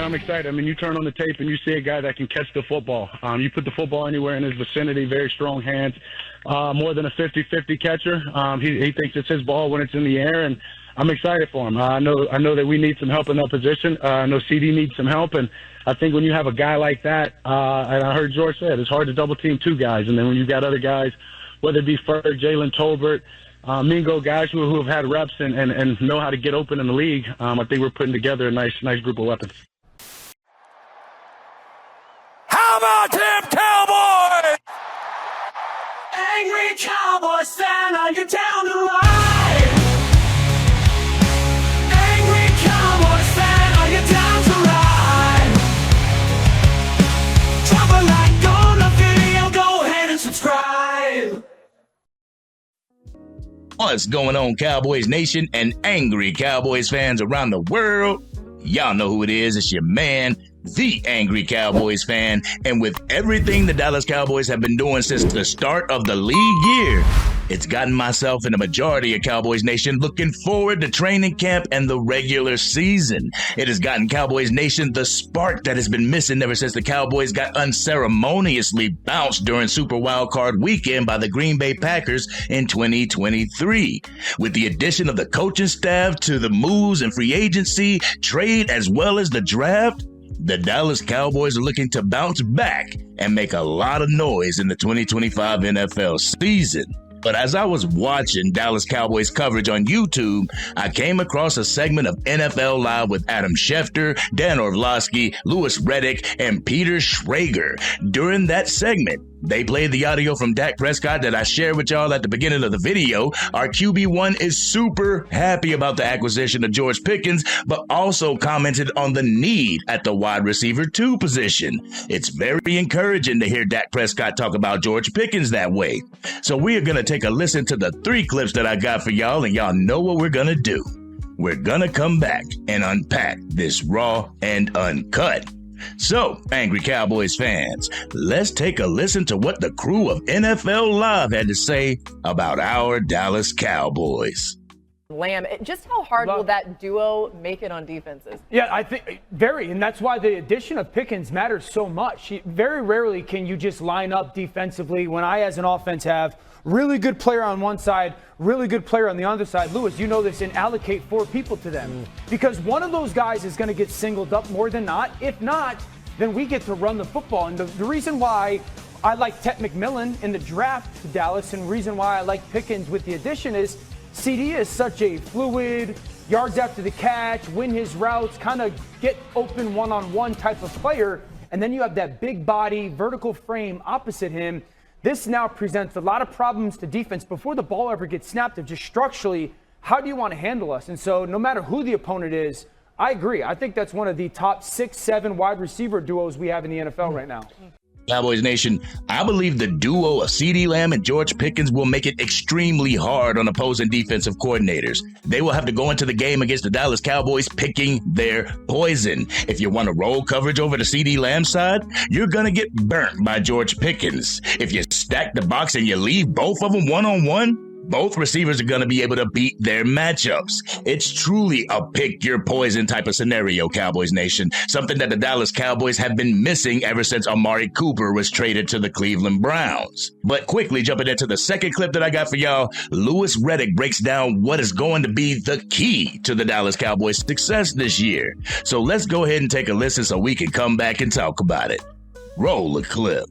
I'm excited. I mean, you turn on the tape and you see a guy that can catch the football. You put the football anywhere in his vicinity, very strong hands, more than a 50-50 catcher. He thinks it's his ball when it's in the air, and I'm excited for him. I know that we need some help in that position. I know CD needs some help, and I think when you have a guy like that, and I heard George say it, it's hard to double team two guys, and then when you've got other guys, whether it be Ferg, Jalen Tolbert, Mingo, guys who have had reps and know how to get open in the league, I think we're putting together a nice group of weapons. How about them Cowboys? Angry Cowboys fan, are you down to ride? Angry Cowboys fan, are you down to ride? Drop a like on the video, go ahead and subscribe. What's going on, Cowboys Nation and Angry Cowboys fans around the world? Y'all know who it is. It's your man, the Angry Cowboys Fan. And with everything the Dallas Cowboys have been doing since the start of the league year, it's gotten myself and the majority of Cowboys Nation looking forward to training camp and the regular season. It has gotten Cowboys Nation the spark that has been missing ever since the Cowboys got unceremoniously bounced during Super Wildcard Weekend by the Green Bay Packers in 2023. With the addition of the coaching staff to the moves and free agency, trade, as well as the draft, the Dallas Cowboys are looking to bounce back and make a lot of noise in the 2025 NFL season. But as I was watching Dallas Cowboys coverage on YouTube, I came across a segment of NFL Live with Adam Schefter, Dan Orlovsky, Louis Riddick, and Peter Schrager. During that segment, they played the audio from Dak Prescott that I shared with y'all at the beginning of the video. Our QB1 is super happy about the acquisition of George Pickens, but also commented on the need at the wide receiver 2 position. It's very encouraging to hear Dak Prescott talk about George Pickens that way. So we are going to take a listen to the 3 clips that I got for y'all, and y'all know what we're going to do. We're going to come back and unpack this raw and uncut. So, Angry Cowboys fans, let's take a listen to what the crew of NFL Live had to say about our Dallas Cowboys. Lamb, just how hard will that duo make it on defenses? Yeah, I think very, and that's why the addition of Pickens matters so much. Very rarely can you just line up defensively when I, as an offense, have really good player on one side, really good player on the other side. Lewis, you know this, and allocate 4 people to them. Because one of those guys is going to get singled up more than not. If not, then we get to run the football. And the reason why I like Ted McMillan in the draft to Dallas, and the reason why I like Pickens with the addition is CD is such a fluid, yards after the catch, win his routes, kind of get open one-on-one type of player. And then you have that big body, vertical frame opposite him. This now presents a lot of problems to defense before the ball ever gets snapped, of just structurally, how do you want to handle us? And so no matter who the opponent is, I agree. I think that's one of the top 6-7 wide receiver duos we have in the NFL right now. Cowboys Nation, I believe the duo of CeeDee Lamb and George Pickens will make it extremely hard on opposing defensive coordinators. They will have to go into the game against the Dallas Cowboys picking their poison. If you want to roll coverage over the CeeDee Lamb side, you're going to get burnt by George Pickens. If you stack the box and you leave both of them one-on-one, both receivers are going to be able to beat their matchups. It's truly a pick your poison type of scenario, Cowboys Nation, something that the Dallas Cowboys have been missing ever since Amari Cooper was traded to the Cleveland Browns. But quickly jumping into the second clip that I got for y'all, Louis Riddick breaks down what is going to be the key to the Dallas Cowboys' success this year. So let's go ahead and take a listen so we can come back and talk about it. Roll the clip.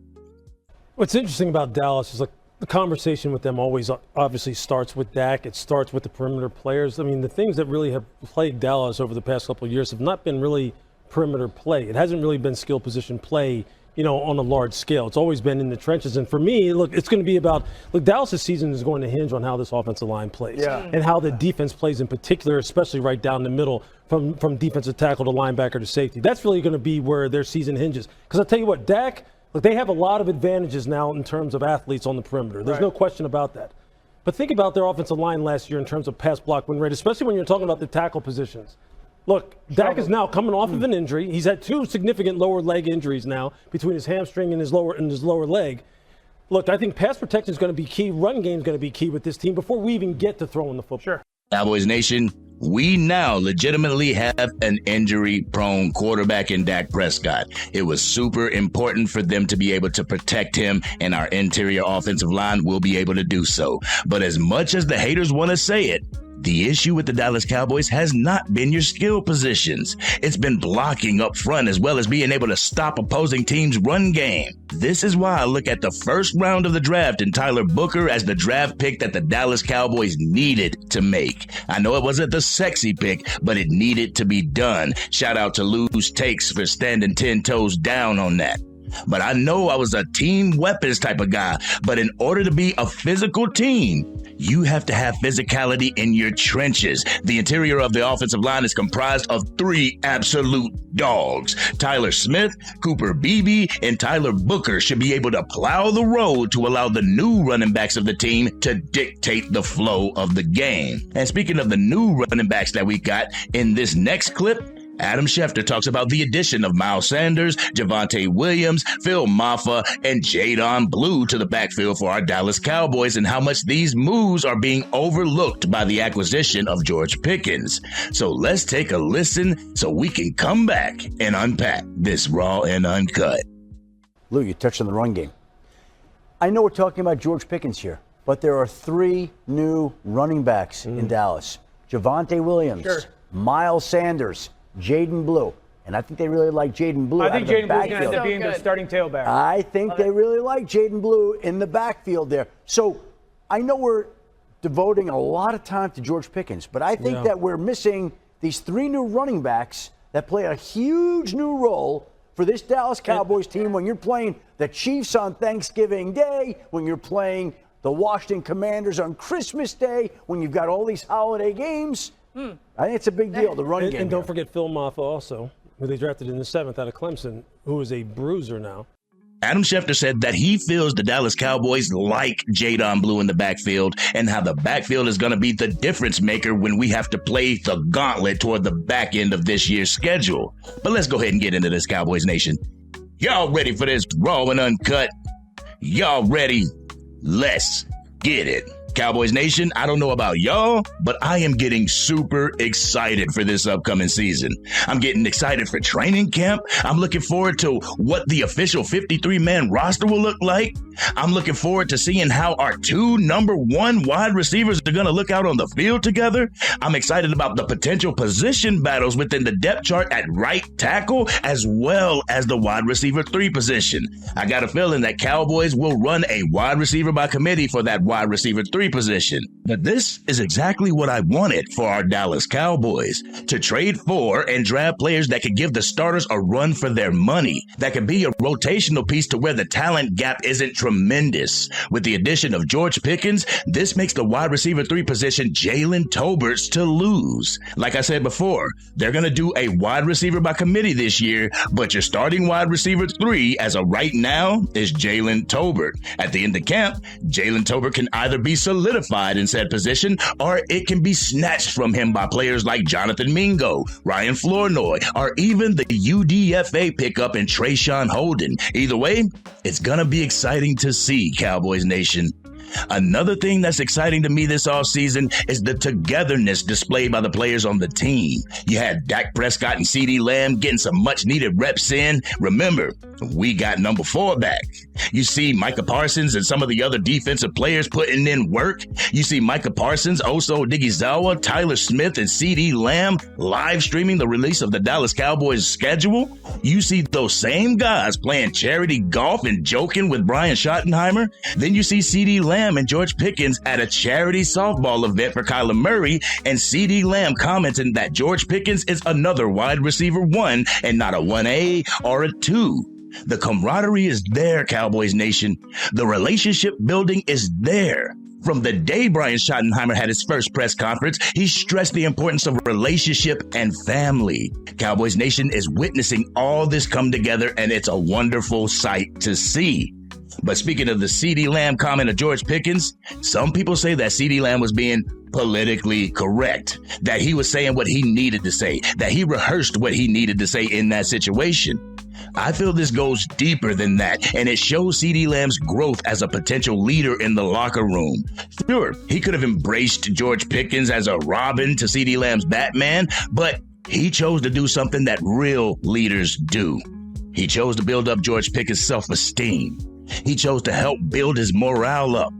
What's interesting about Dallas is, like, the conversation with them always obviously starts with Dak. It starts with the perimeter players. I mean, the things that really have plagued Dallas over the past couple of years have not been really perimeter play. It hasn't really been skill position play, you know, on a large scale. It's always been in the trenches. And for me, look, it's going to be about, look, Dallas' season is going to hinge on how this offensive line plays and how the defense plays in particular, especially right down the middle from defensive tackle to linebacker to safety. That's really going to be where their season hinges. Because I'll tell you what, Dak, look, they have a lot of advantages now in terms of athletes on the perimeter. There's no question about that. But think about their offensive line last year in terms of pass block win rate, especially when you're talking about the tackle positions. Look, Dak is now coming off of an injury. He's had 2 significant lower leg injuries now between his hamstring and his lower leg. Look, I think pass protection is going to be key. Run game is going to be key with this team before we even get to throwing the football. Sure. Cowboys Nation, We now legitimately have an injury-prone quarterback in Dak Prescott. It was super important for them to be able to protect him, and our interior offensive line will be able to do so. But as much as the haters want to say it, the issue with the Dallas Cowboys has not been your skill positions. It's been blocking up front as well as being able to stop opposing teams' run game. This is why I look at the first round of the draft and Tyler Booker as the draft pick that the Dallas Cowboys needed to make. I know it wasn't the sexy pick, but it needed to be done. Shout out to Lou's Takes for standing 10 toes down on that. But I know I was a team weapons type of guy. But in order to be a physical team, you have to have physicality in your trenches. The interior of the offensive line is comprised of 3 absolute dogs. Tyler Smith, Cooper Beebe, and Tyler Booker should be able to plow the road to allow the new running backs of the team to dictate the flow of the game. And speaking of the new running backs that we got in this next clip, Adam Schefter talks about the addition of Miles Sanders, Javonte Williams, Phil Maffa, and Jadon Blue to the backfield for our Dallas Cowboys and how much these moves are being overlooked by the acquisition of George Pickens. So let's take a listen so we can come back and unpack this raw and uncut. Lou, you touched on the run game. I know we're talking about George Pickens here, but there are 3 new running backs in Dallas. Javonte Williams, Miles Sanders, Jadon Blue. And I think they really like Jadon Blue. I think Jadon Blue's going to end up So being their good. starting tailback. I think they really like Jadon Blue in the backfield there. So I know we're devoting a lot of time to George Pickens, but I think that we're missing these 3 new running backs that play a huge new role for this Dallas Cowboys team when you're playing the Chiefs on Thanksgiving Day, when you're playing the Washington Commanders on Christmas Day, when you've got all these holiday games. I think it's a big deal, the run game. And don't forget Phil Maffa also, who they drafted in the 7th out of Clemson, who is a bruiser now. Adam Schefter said that he feels the Dallas Cowboys like Jadon Blue in the backfield and how the backfield is going to be the difference maker when we have to play the gauntlet toward the back end of this year's schedule. But let's go ahead and get into this, Cowboys Nation. Y'all ready for this raw and uncut? Y'all ready? Let's get it. Cowboys Nation, I don't know about y'all, but I am getting super excited for this upcoming season. I'm getting excited for training camp. I'm looking forward to what the official 53-man roster will look like. I'm looking forward to seeing how our 2 number 1 wide receivers are going to look out on the field together. I'm excited about the potential position battles within the depth chart at right tackle, as well as the wide receiver 3 position. I got a feeling that Cowboys will run a wide receiver by committee for that wide receiver 3 position. But this is exactly what I wanted for our Dallas Cowboys, to trade for and draft players that could give the starters a run for their money, that could be a rotational piece to where the talent gap isn't tremendous. With the addition of George Pickens, this makes the wide receiver 3 position Jalen Tolbert's to lose. Like I said before, they're going to do a wide receiver by committee this year, but your starting wide receiver 3 as of right now is Jalen Tolbert. At the end of camp, Jalen Tolbert can either be solidified in said position, or it can be snatched from him by players like Jonathan Mingo, Ryan Flournoy, or even the UDFA pickup in Trayshawn Holden. Either way, it's going to be exciting to see, Cowboys Nation. Another thing that's exciting to me this offseason is the togetherness displayed by the players on the team. You had Dak Prescott and CeeDee Lamb getting some much-needed reps in. Remember, we got number 4 back. You see Micah Parsons and some of the other defensive players putting in work. You see Micah Parsons, Oso Odighizuwa, Tyler Smith, and CeeDee Lamb live streaming the release of the Dallas Cowboys schedule. You see those same guys playing charity golf and joking with Brian Schottenheimer. Then you see CeeDee Lamb and George Pickens at a charity softball event for Kyler Murray, and CeeDee Lamb commenting that George Pickens is another wide receiver 1 and not a 1A or a 2. The camaraderie is there, Cowboys Nation. The relationship building is there. From the day Brian Schottenheimer had his first press conference, he stressed the importance of relationship and family. Cowboys Nation is witnessing all this come together, and it's a wonderful sight to see. But speaking of the CeeDee Lamb comment of George Pickens, some people say that CeeDee Lamb was being politically correct, that he was saying what he needed to say, that he rehearsed what he needed to say in that situation. I feel this goes deeper than that, and it shows CeeDee Lamb's growth as a potential leader in the locker room. Sure, he could have embraced George Pickens as a Robin to CeeDee Lamb's Batman, but he chose to do something that real leaders do. He chose to build up George Pickens' self-esteem. He chose to help build his morale up.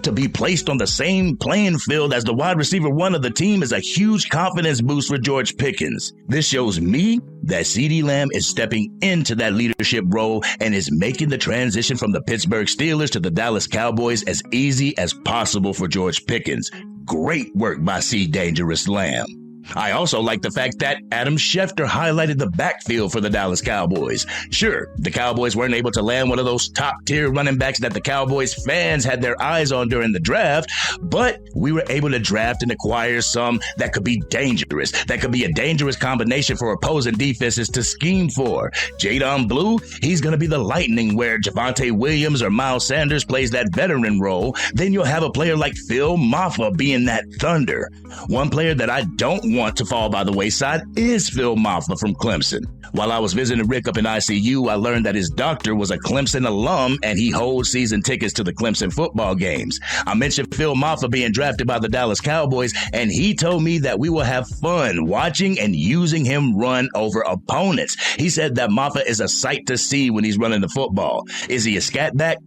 To be placed on the same playing field as the wide receiver one of the team is a huge confidence boost for George Pickens. This shows me that CeeDee Lamb is stepping into that leadership role and is making the transition from the Pittsburgh Steelers to the Dallas Cowboys as easy as possible for George Pickens. Great work by C. Dangerous Lamb. I also like the fact that Adam Schefter highlighted the backfield for the Dallas Cowboys. Sure, the Cowboys weren't able to land one of those top-tier running backs that the Cowboys fans had their eyes on during the draft, but we were able to draft and acquire some that could be dangerous, that could be a dangerous combination for opposing defenses to scheme for. Jadon Blue, he's going to be the lightning where Javonte Williams or Miles Sanders plays that veteran role. Then you'll have a player like Phil Maffa being that thunder. One player that I don't want to fall by the wayside is Phil Maffa from Clemson. While I was visiting Rick up in ICU, I learned that his doctor was a Clemson alum and he holds season tickets to the Clemson football games. I mentioned Phil Maffa being drafted by the Dallas Cowboys, and he told me that we will have fun watching and using him run over opponents. He said that Maffa is a sight to see when he's running the football. Is he a scat back?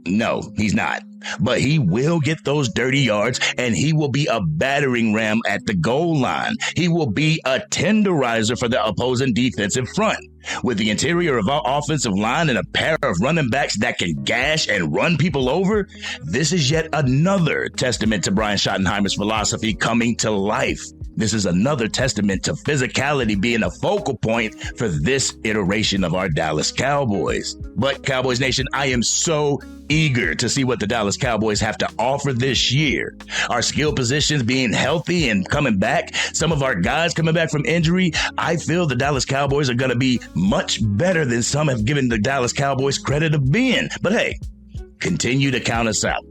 No, he's not. But he will get those dirty yards, and he will be a battering ram at the goal line. He will be a tenderizer for the opposing defensive front. With the interior of our offensive line and a pair of running backs that can gash and run people over, this is yet another testament to Brian Schottenheimer's philosophy coming to life. This is another testament to physicality being a focal point for this iteration of our Dallas Cowboys. But Cowboys Nation, I am so eager to see what the Dallas Cowboys have to offer this year. Our skill positions being healthy and coming back, some of our guys coming back from injury, I feel the Dallas Cowboys are going to be much better than some have given the Dallas Cowboys credit of being. But hey, continue to count us out.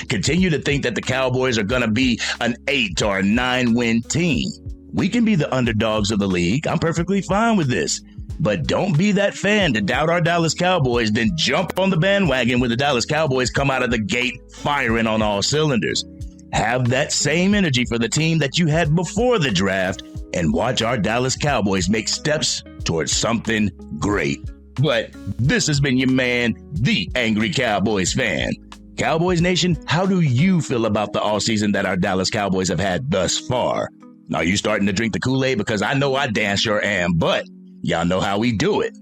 Continue to think that the Cowboys are going to be an 8 or a 9-win team. We can be the underdogs of the league. I'm perfectly fine with this. But don't be that fan to doubt our Dallas Cowboys, then jump on the bandwagon when the Dallas Cowboys come out of the gate firing on all cylinders. Have that same energy for the team that you had before the draft and watch our Dallas Cowboys make steps towards something great. But this has been your man, the Angry Cowboys Fan. Cowboys Nation, how do you feel about the offseason that our Dallas Cowboys have had thus far? Are you starting to drink the Kool-Aid? Because I know I damn sure am, but y'all know how we do it.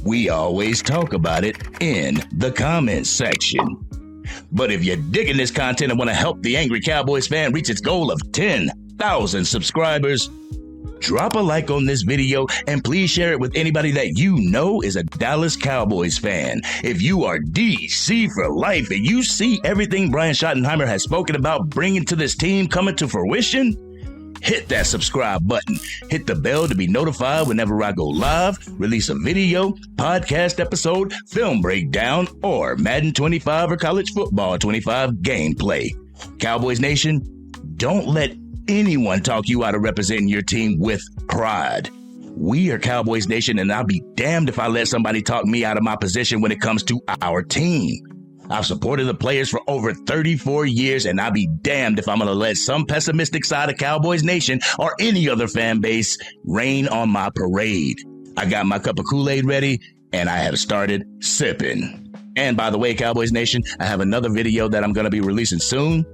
We always talk about it in the comments section. But if you're digging this content and want to help the Angry Cowboys Fan reach its goal of 10,000 subscribers, drop a like on this video and please share it with anybody that you know is a Dallas Cowboys fan. If you are DC for life and you see everything Brian Schottenheimer has spoken about bringing to this team coming to fruition, hit that subscribe button. Hit the bell to be notified whenever I go live, release a video, podcast episode, film breakdown, or Madden 25 or College Football 25 gameplay. Cowboys Nation, don't let anyone talk you out of representing your team with pride. We are Cowboys Nation, and I'll be damned if I let somebody talk me out of my position when it comes to our team. I've supported the players for over 34 years, and I'll be damned if I'm going to let some pessimistic side of Cowboys Nation or any other fan base rain on my parade. I got my cup of Kool-Aid ready, and I have started sipping. And by the way, Cowboys Nation, I have another video that I'm going to be releasing soon.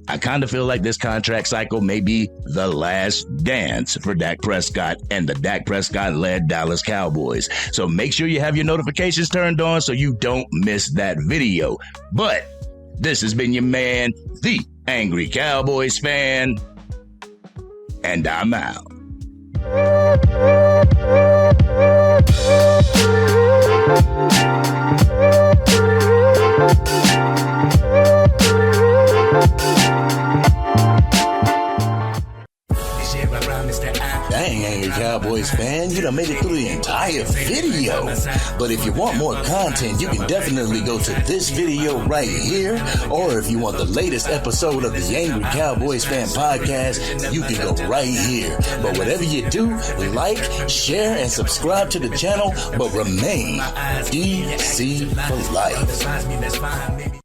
I kind of feel like this contract cycle may be the last dance for Dak Prescott and the Dak Prescott-led Dallas Cowboys. So make sure you have your notifications turned on so you don't miss that video. But this has been your man, the Angry Cowboys Fan, and I'm out. Dang, Angry Cowboys fan, you done made it through the entire video. But if you want more content, you can definitely go to this video right here. Or if you want the latest episode of the Angry Cowboys Fan podcast, you can go right here. But whatever you do, like, share, and subscribe to the channel, but remain DC for life.